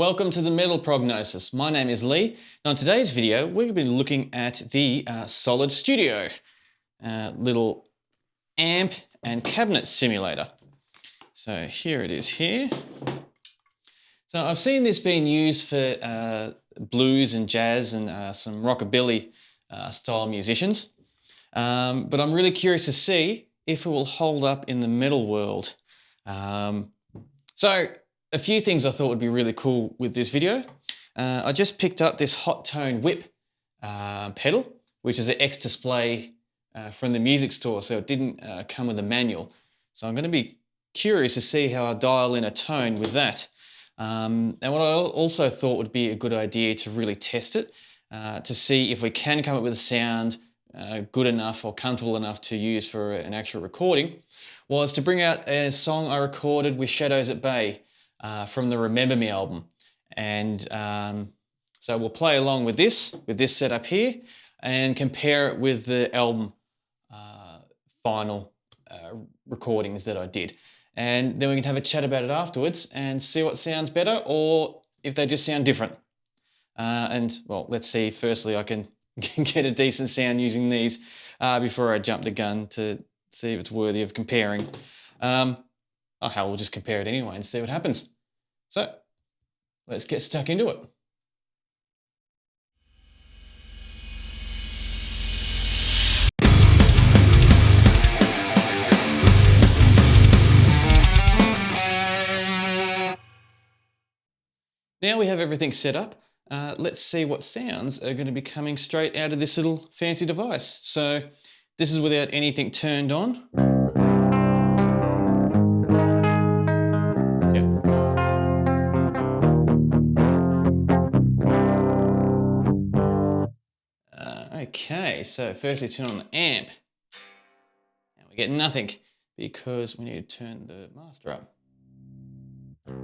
Welcome to the Metal Prognosis. My name is Lee. Now in today's video we're going to be looking at the Solid Studio little amp and cabinet simulator. So here it is here. So I've seen this being used for blues and jazz and some rockabilly style musicians, but I'm really curious to see if it will hold up in the metal world. So a few things I thought would be really cool with this video. I just picked up this Hotone Whip pedal, which is an X-Display from the music store, so it didn't come with a manual. So I'm going to be curious to see how I dial in a tone with that. And what I also thought would be a good idea to really test it, to see if we can come up with a sound good enough or comfortable enough to use for an actual recording, was to bring out a song I recorded with Shadows at Bay from the Remember Me album. And so we'll play along with this setup here and compare it with the album final recordings that I did. And then we can have a chat about it afterwards and see what sounds better or if they just sound different. And well, let's see if firstly I can get a decent sound using these before I jump the gun to see if it's worthy of comparing. Oh hell, we'll just compare it anyway and see what happens. So let's get stuck into it. Now we have everything set up. Let's see what sounds are going to be coming straight out of this little fancy device. So this is without anything turned on. Okay, so firstly turn on the amp. And we get nothing because we need to turn the master up. 5.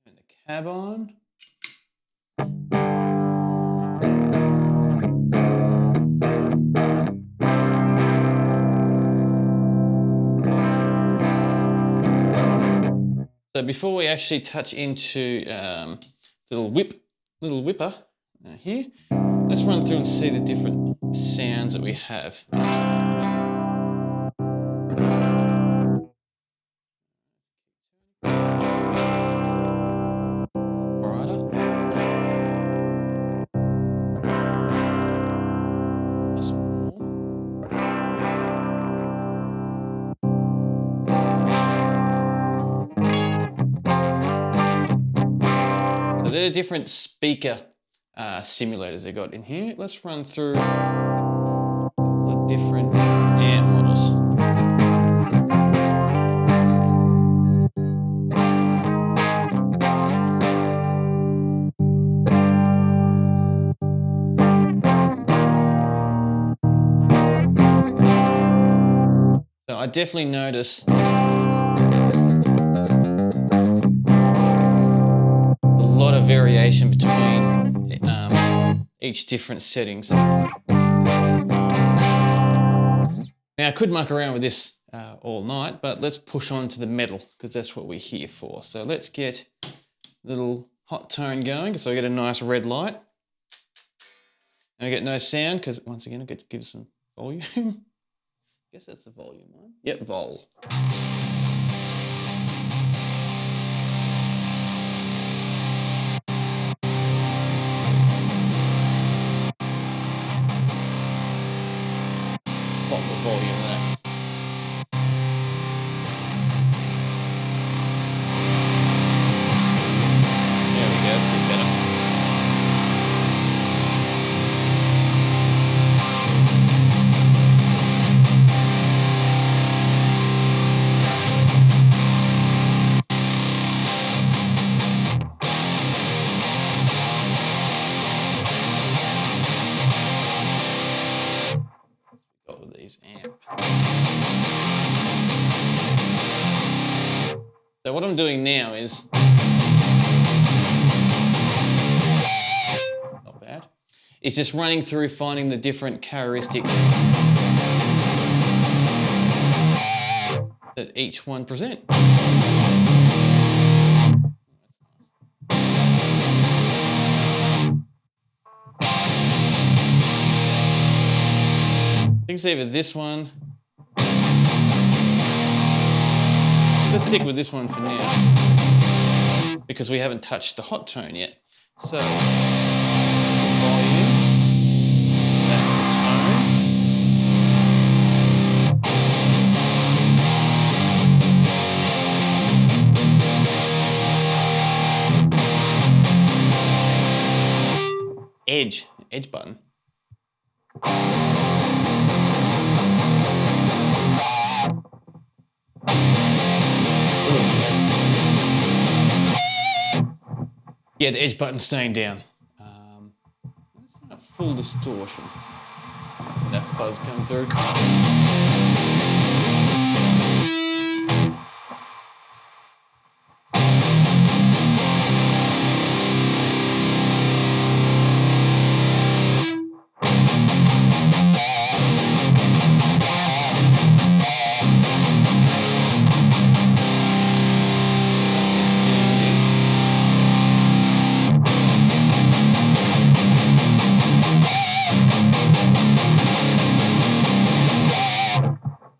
Turn the cab on. So before we actually touch into little whipper here, let's run through and see the different sounds that we have. So there are different speaker simulators they got in here. Let's run through a couple of different amp models. So I definitely notice variation between each different settings. Now I could muck around with this all night, but let's push on to the metal because that's what we're here for. So let's get a little hot tone going so I get a nice red light. And I get no sound because once again I get to give some volume. I guess that's the volume one. Yep, vol. What more volume than that? There we go, it's a bit better. Amp. So what I'm doing now is is just running through, finding the different characteristics that each one present. I think it's either this one. Let's stick with this one for now, because we haven't touched the hot tone yet. So, the volume, that's the tone. Edge button. Yeah, the edge button's staying down. That's not full distortion. That fuzz coming through.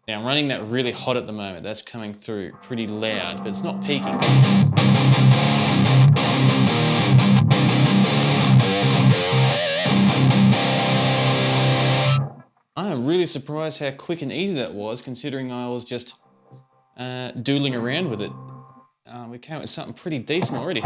Now I'm running that really hot at the moment. That's coming through pretty loud, but it's not peaking. I am really surprised how quick and easy that was, considering I was just doodling around with it. We came up with something pretty decent already.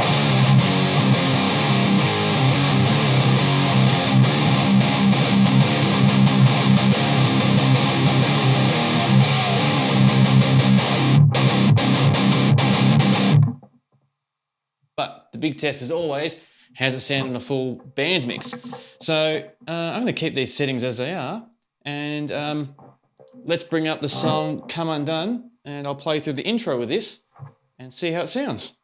But the big test, as always, how's it sound in a full band mix? So I'm going to keep these settings as they are, and let's bring up the song Come Undone, and I'll play through the intro with this and see how it sounds.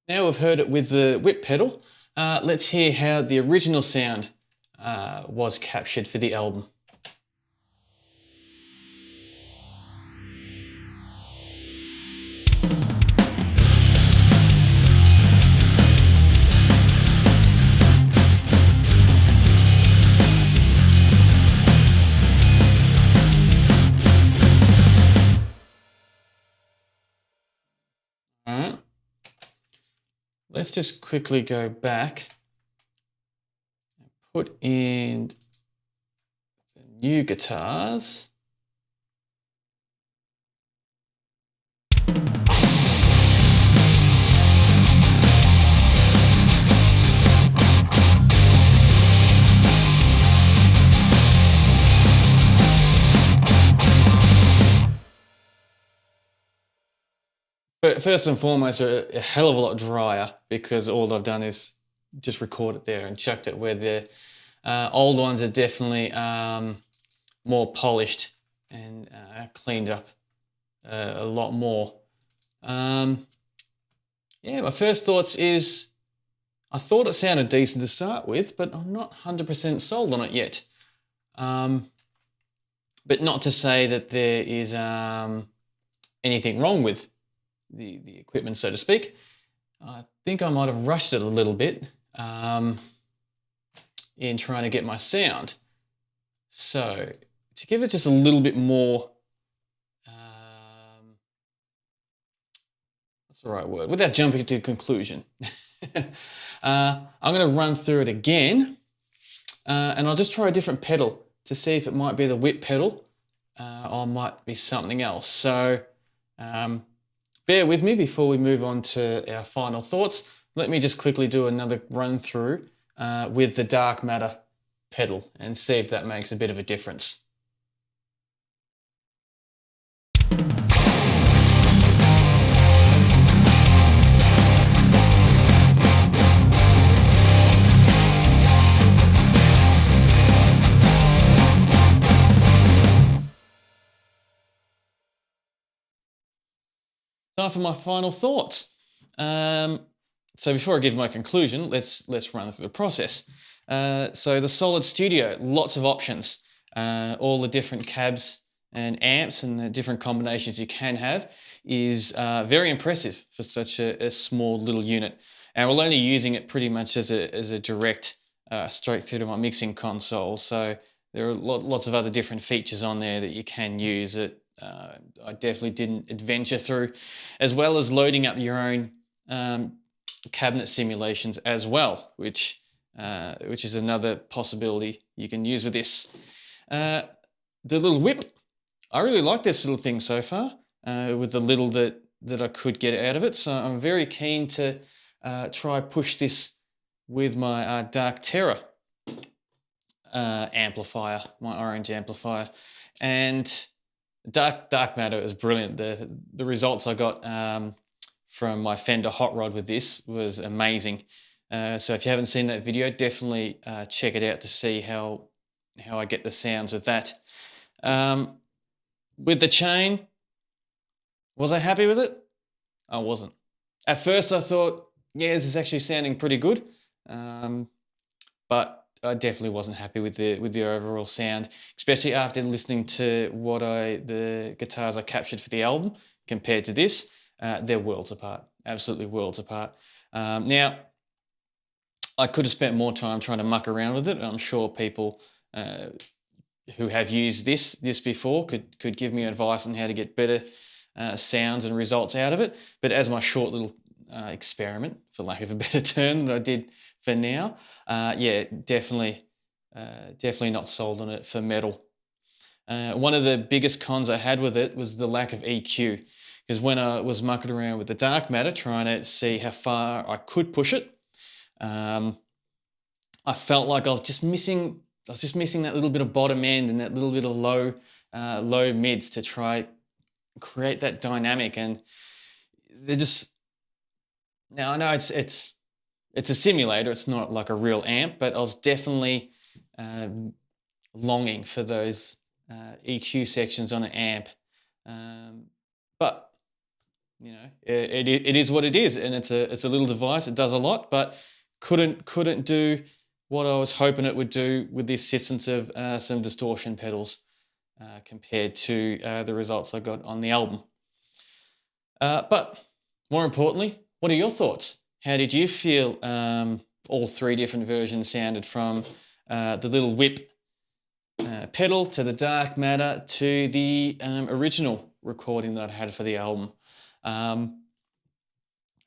Now we've heard it with the whip pedal, let's hear how the original sound was captured for the album. Alright. Let's just quickly go back and put in the new guitars. But first and foremost, a hell of a lot drier, because all I've done is just record it there and chucked it where the old ones are definitely more polished and cleaned up a lot more. Yeah, my first thoughts is I thought it sounded decent to start with, but I'm not 100% sold on it yet. But not to say that there is anything wrong with the equipment, so to speak. I think I might have rushed it a little bit in trying to get my sound. So to give it just a little bit more, what's the right word? Without jumping to a conclusion, I'm going to run through it again, and I'll just try a different pedal to see if it might be the whip pedal or might be something else. So bear with me before we move on to our final thoughts. Let me just quickly do another run through with the dark matter pedal and see if that makes a bit of a difference. time for my final thoughts. So before I give my conclusion, let's run through the process. So the Solid Studio, lots of options, all the different cabs and amps and the different combinations you can have is very impressive for such a small little unit. And we're only using it pretty much as a direct straight through to my mixing console. So there are lots of other different features on there that you can use that I definitely didn't adventure through, as well as loading up your own cabinet simulations as well, which is another possibility you can use with this. The little whip, I really like this little thing so far, with the little that I could get out of it. So I'm very keen to try push this with my Dark Terror amplifier, my orange amplifier, and Dark Matter is brilliant. The results I got from my Fender Hot Rod with this was amazing. So if you haven't seen that video, definitely check it out to see how I get the sounds with that. With the chain, was I happy with it? I wasn't. At first I thought, yeah, this is actually sounding pretty good, but I definitely wasn't happy with the overall sound, especially after listening to the guitars I captured for the album compared to this. They're worlds apart, absolutely worlds apart. Now, I could have spent more time trying to muck around with it. I'm sure people who have used this before could give me advice on how to get better sounds and results out of it. But as my short little experiment, for lack of a better term, that I did for now, yeah, definitely not sold on it for metal. One of the biggest cons I had with it was the lack of EQ, because when I was mucking around with the Dark Matter trying to see how far I could push it, I felt like I was just missing that little bit of bottom end and that little bit of low mids to try create that dynamic. And they're just, now I know it's a simulator, it's not like a real amp, but I was definitely longing for those EQ sections on an amp. But you know, it is what it is, and it's a little device. It does a lot, but couldn't do what I was hoping it would do with the assistance of some distortion pedals compared to the results I got on the album. But more importantly, what are your thoughts? How did you feel all three different versions sounded, from the little whip pedal to the Dark Matter to the original recording that I had for the album?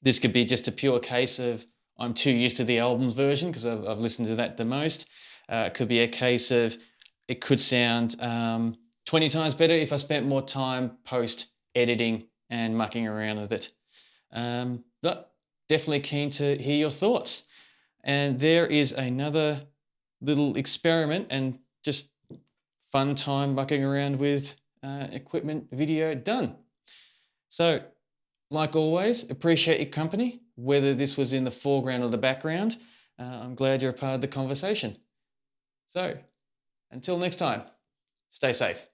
This could be just a pure case of I'm too used to the album version because I've listened to that the most. It could be a case of it could sound 20 times better if I spent more time post-editing and mucking around with it. But definitely keen to hear your thoughts. And there is another little experiment and just fun time mucking around with equipment video done. So, like always, appreciate your company, whether this was in the foreground or the background. I'm glad you're a part of the conversation. So, until next time, stay safe.